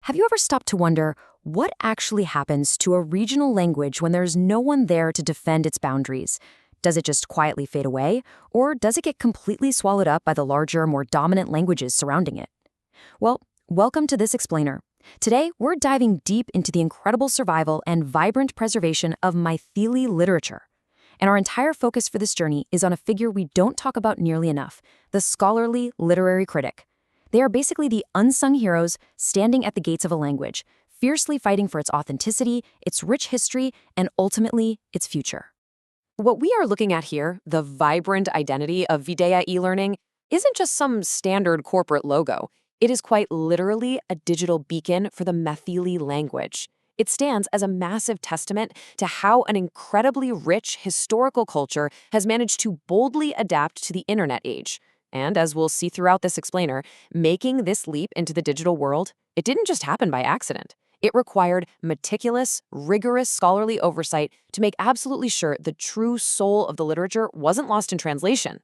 Have you ever stopped to wonder what actually happens to a regional language when there's no one there to defend its boundaries? Does it just quietly fade away, or does it get completely swallowed up by the larger, more dominant languages surrounding it? Well, welcome to This Explainer. Today, we're diving deep into the incredible survival and vibrant preservation of Maithili literature. And our entire focus for this journey is on a figure we don't talk about nearly enough, the scholarly literary critic. They are basically the unsung heroes standing at the gates of a language, fiercely fighting for its authenticity, its rich history, and ultimately, its future. What we are looking at here, the vibrant identity of Videha e-learning, isn't just some standard corporate logo. It is quite literally a digital beacon for the Maithili language. It stands as a massive testament to how an incredibly rich historical culture has managed to boldly adapt to the internet age. And as we'll see throughout this explainer, making this leap into the digital world, it didn't just happen by accident. It required meticulous, rigorous scholarly oversight to make absolutely sure the true soul of the literature wasn't lost in translation.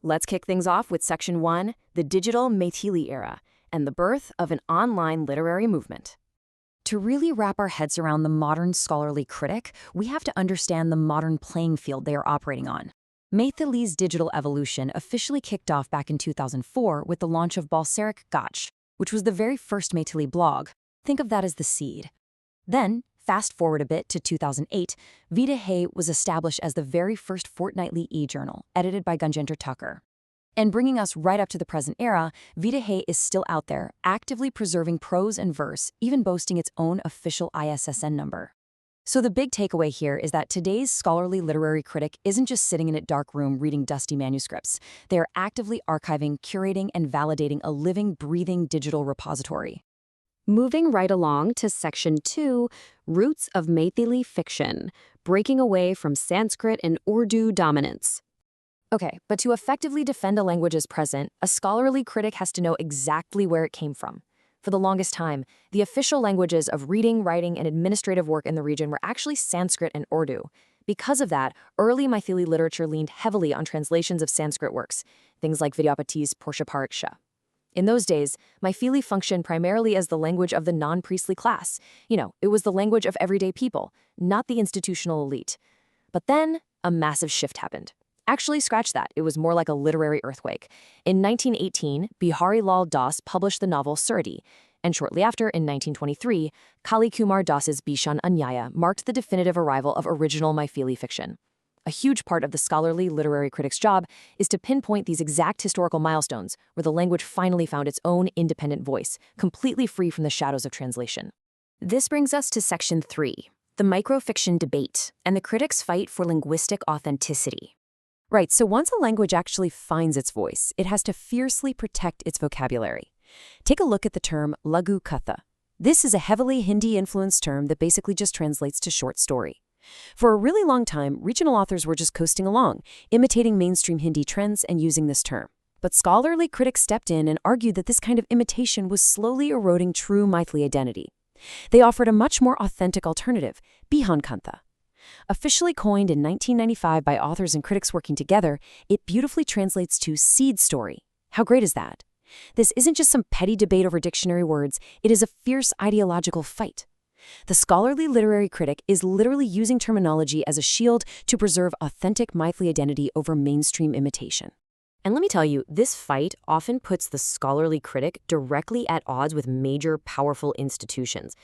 Let's kick things off with Section 1, the digital Maithili era, and the birth of an online literary movement. To really wrap our heads around the modern scholarly critic, we have to understand the modern playing field they are operating on. Maithili's digital evolution officially kicked off back in 2004 with the launch of Balsaric Gotch, which was the very first Maithili blog. Think of that as the seed. Then, fast forward a bit to 2008, Videha was established as the very first fortnightly e-journal, edited by Gunjendra Tucker. And bringing us right up to the present era, Videha is still out there, actively preserving prose and verse, even boasting its own official ISSN number. So the big takeaway here is that today's scholarly literary critic isn't just sitting in a dark room reading dusty manuscripts. They are actively archiving, curating, and validating a living, breathing digital repository. Moving right along to Section 2, Roots of Maithili Fiction, breaking away from Sanskrit and Urdu dominance. Okay, but to effectively defend a language's present, a scholarly critic has to know exactly where it came from. For the longest time, the official languages of reading, writing, and administrative work in the region were actually Sanskrit and Urdu. Because of that, early Maithili literature leaned heavily on translations of Sanskrit works, things like Vidyapati's Portia Pariksha. In those days, Maithili functioned primarily as the language of the non-priestly class. It was the language of everyday people, not the institutional elite. But then, a massive shift happened. Actually, scratch that. It was more like a literary earthquake. In 1918, Bihari Lal Das published the novel Surati, and shortly after, in 1923, Kali Kumar Das's Bishan Anyaya marked the definitive arrival of original Maithili fiction. A huge part of the scholarly literary critic's job is to pinpoint these exact historical milestones where the language finally found its own independent voice, completely free from the shadows of translation. This brings us to Section 3, the microfiction debate and the critic's fight for linguistic authenticity. Right, so once a language actually finds its voice, it has to fiercely protect its vocabulary. Take a look at the term lagu katha. This is a heavily Hindi-influenced term that basically just translates to short story. For a really long time, regional authors were just coasting along, imitating mainstream Hindi trends and using this term. But scholarly critics stepped in and argued that this kind of imitation was slowly eroding true Maithili identity. They offered a much more authentic alternative, Bihan Kantha. Officially coined in 1995 by authors and critics working together, it beautifully translates to seed story. How great is that? This isn't just some petty debate over dictionary words, it is a fierce ideological fight. The scholarly literary critic is literally using terminology as a shield to preserve authentic Maithili identity over mainstream imitation. And let me tell you, this fight often puts the scholarly critic directly at odds with major, powerful institutions.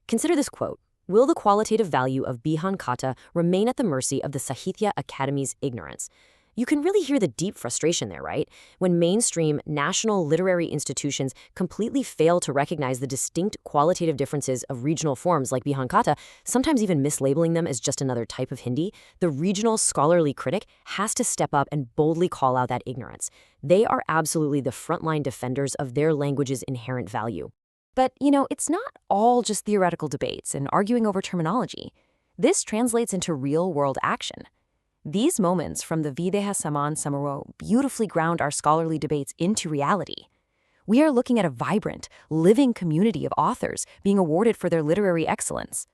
Consider this quote. Will the qualitative value of Bihan Kata remain at the mercy of the Sahitya Academy's ignorance? You can really hear the deep frustration there, right? When mainstream, national literary institutions completely fail to recognize the distinct qualitative differences of regional forms like Bihan Kata, sometimes even mislabeling them as just another type of Hindi, the regional scholarly critic has to step up and boldly call out that ignorance. They are absolutely the frontline defenders of their language's inherent value. But, it's not all just theoretical debates and arguing over terminology. This translates into real-world action. These moments from the Videha Saman Samaro beautifully ground our scholarly debates into reality. We are looking at a vibrant, living community of authors being awarded for their literary excellence.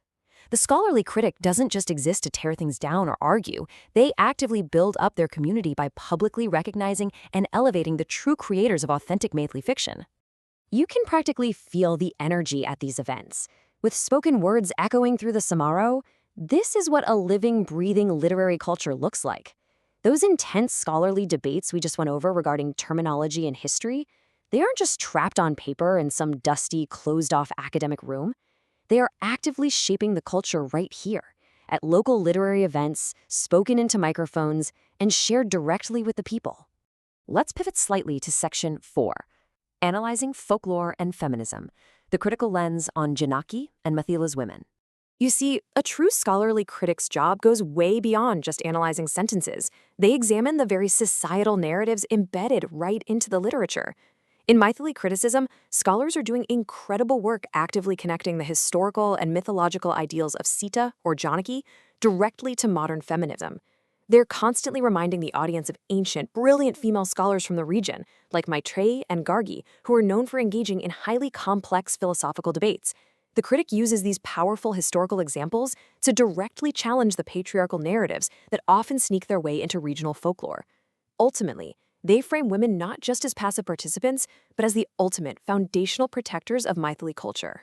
The scholarly critic doesn't just exist to tear things down or argue. They actively build up their community by publicly recognizing and elevating the true creators of authentic Maithili fiction. You can practically feel the energy at these events. With spoken words echoing through the Samaro, this is what a living, breathing literary culture looks like. Those intense scholarly debates we just went over regarding terminology and history, they aren't just trapped on paper in some dusty, closed-off academic room. They are actively shaping the culture right here, at local literary events, spoken into microphones, and shared directly with the people. Let's pivot slightly to Section 4, Analyzing Folklore and Feminism, the critical lens on Janaki and Maithili's women. You see, a true scholarly critic's job goes way beyond just analyzing sentences. They examine the very societal narratives embedded right into the literature. In Maithili criticism, scholars are doing incredible work actively connecting the historical and mythological ideals of Sita or Janaki directly to modern feminism. They're constantly reminding the audience of ancient, brilliant female scholars from the region, like Maitreyi and Gargi, who are known for engaging in highly complex philosophical debates. The critic uses these powerful historical examples to directly challenge the patriarchal narratives that often sneak their way into regional folklore. Ultimately, they frame women not just as passive participants, but as the ultimate foundational protectors of Maithili culture.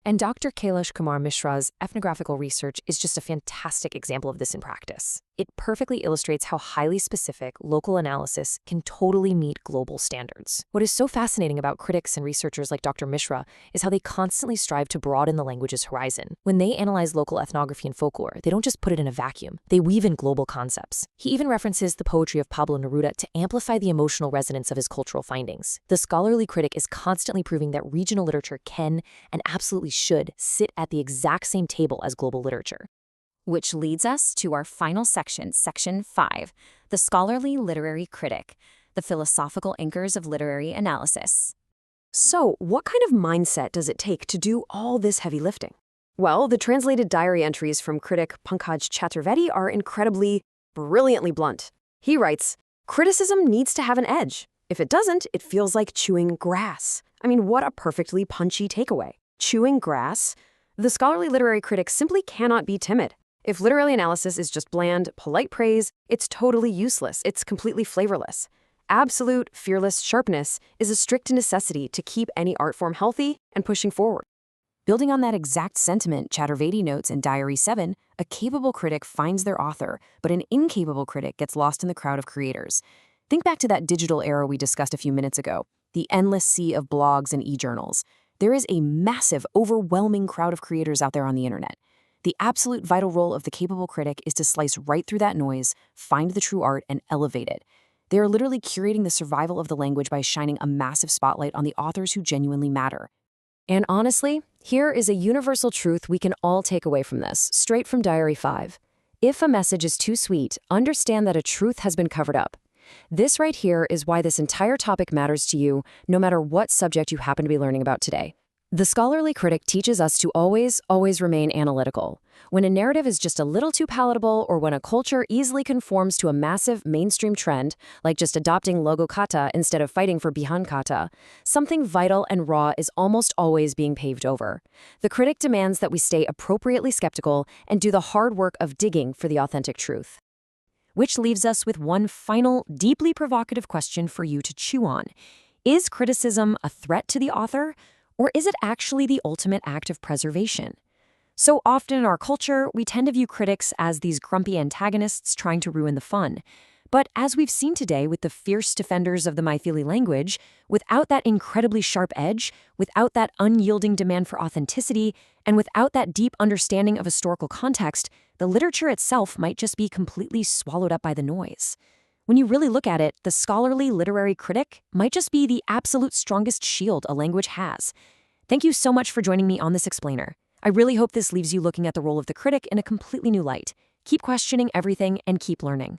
And Dr. Kailash Kumar Mishra's ethnographical research is just a fantastic example of this in practice. It perfectly illustrates how highly specific local analysis can totally meet global standards. What is so fascinating about critics and researchers like Dr. Mishra is how they constantly strive to broaden the language's horizon. When they analyze local ethnography and folklore, they don't just put it in a vacuum. They weave in global concepts. He even references the poetry of Pablo Neruda to amplify the emotional resonance of his cultural findings. The scholarly critic is constantly proving that regional literature can and absolutely should sit at the exact same table as global literature. Which leads us to our final section, Section 5, the scholarly literary critic, the philosophical anchors of literary analysis. So, what kind of mindset does it take to do all this heavy lifting? Well, the translated diary entries from critic Pankaj Chaturvedi are incredibly, brilliantly blunt. He writes, "Criticism needs to have an edge. If it doesn't, it feels like chewing grass." I mean, what a perfectly punchy takeaway. Chewing grass? The scholarly literary critic simply cannot be timid. If literary analysis is just bland, polite praise, it's totally useless. It's completely flavorless. Absolute, fearless sharpness is a strict necessity to keep any art form healthy and pushing forward. Building on that exact sentiment, Chaturvedi notes in Diary 7, a capable critic finds their author, but an incapable critic gets lost in the crowd of creators. Think back to that digital era we discussed a few minutes ago, the endless sea of blogs and e-journals. There is a massive, overwhelming crowd of creators out there on the internet. The absolute vital role of the capable critic is to slice right through that noise, find the true art, and elevate it. They are literally curating the survival of the language by shining a massive spotlight on the authors who genuinely matter. And honestly, here is a universal truth we can all take away from this, straight from Diary 5. If a message is too sweet, understand that a truth has been covered up. This right here is why this entire topic matters to you, no matter what subject you happen to be learning about today. The scholarly critic teaches us to always remain analytical. When a narrative is just a little too palatable, or when a culture easily conforms to a massive mainstream trend, like just adopting logo kata instead of fighting for bihan kata, something vital and raw is almost always being paved over. The critic demands that we stay appropriately skeptical and do the hard work of digging for the authentic truth. Which leaves us with one final, deeply provocative question for you to chew on. Is criticism a threat to the author? Or is it actually the ultimate act of preservation? So often in our culture, we tend to view critics as these grumpy antagonists trying to ruin the fun. But as we've seen today with the fierce defenders of the Maithili language, without that incredibly sharp edge, without that unyielding demand for authenticity, and without that deep understanding of historical context, the literature itself might just be completely swallowed up by the noise. When you really look at it, the scholarly literary critic might just be the absolute strongest shield a language has. Thank you so much for joining me on this explainer. I really hope this leaves you looking at the role of the critic in a completely new light. Keep questioning everything and keep learning.